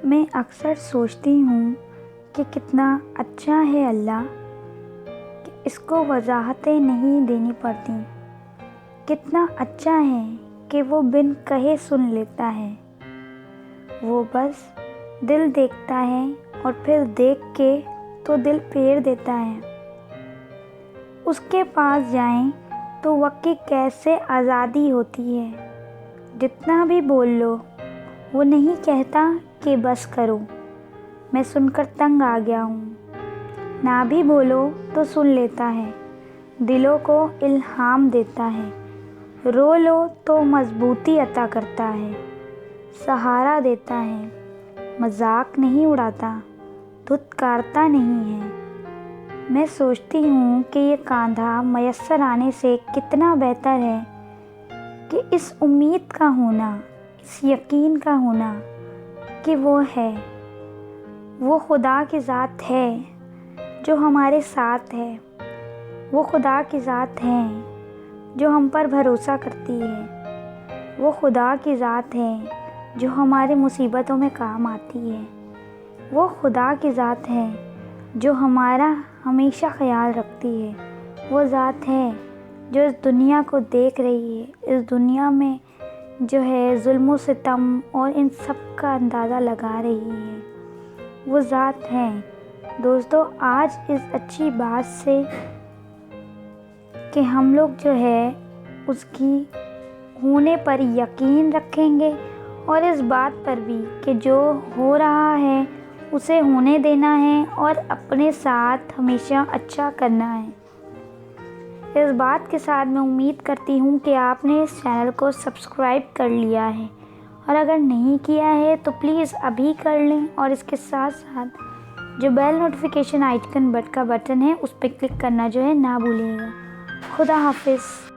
میں اکثر سوچتی ہوں کہ کتنا اچھا ہے اللہ کہ اس کو وضاحتیں نہیں دینی پڑتی، کتنا اچھا ہے کہ وہ بن کہے سن لیتا ہے، وہ بس دل دیکھتا ہے اور پھر دیکھ کے تو دل پھیر دیتا ہے۔ اس کے پاس جائیں تو وقت کی کیسے آزادی ہوتی ہے، جتنا بھی بول لو وہ نہیں کہتا کہ بس کرو، میں سن کر تنگ آ گیا ہوں۔ نہ بھی بولو تو سن لیتا ہے، دلوں کو الہام دیتا ہے، رو لو تو مضبوطی عطا کرتا ہے، سہارا دیتا ہے، مذاق نہیں اڑاتا، دھتکارتا نہیں ہے۔ میں سوچتی ہوں کہ یہ کاندھا میسر آنے سے کتنا بہتر ہے کہ اس امید کا ہونا، اس یقین کا ہونا کہ وہ ہے، وہ خدا کی ذات ہے جو ہمارے ساتھ ہے، وہ خدا کی ذات ہے جو ہم پر بھروسہ کرتی ہے، وہ خدا کی ذات ہے جو ہمارے مصیبتوں میں کام آتی ہے، وہ خدا کی ذات ہے جو ہمارا ہمیشہ خیال رکھتی ہے، وہ ذات ہے جو اس دنیا کو دیکھ رہی ہے، اس دنیا میں جو ہے ظلم و ستم اور ان سب کا اندازہ لگا رہی ہے، وہ ذات ہے۔ دوستو، آج اس اچھی بات سے کہ ہم لوگ جو ہے اس کی ہونے پر یقین رکھیں گے اور اس بات پر بھی کہ جو ہو رہا ہے اسے ہونے دینا ہے اور اپنے ساتھ ہمیشہ اچھا کرنا ہے۔ اس بات کے ساتھ میں امید کرتی ہوں کہ آپ نے اس چینل کو سبسکرائب کر لیا ہے، اور اگر نہیں کیا ہے تو پلیز ابھی کر لیں، اور اس کے ساتھ ساتھ جو بیل نوٹیفیکیشن آئیکن کا بٹن ہے اس پہ کلک کرنا جو ہے نہ بھولیے گا۔ خدا حافظ۔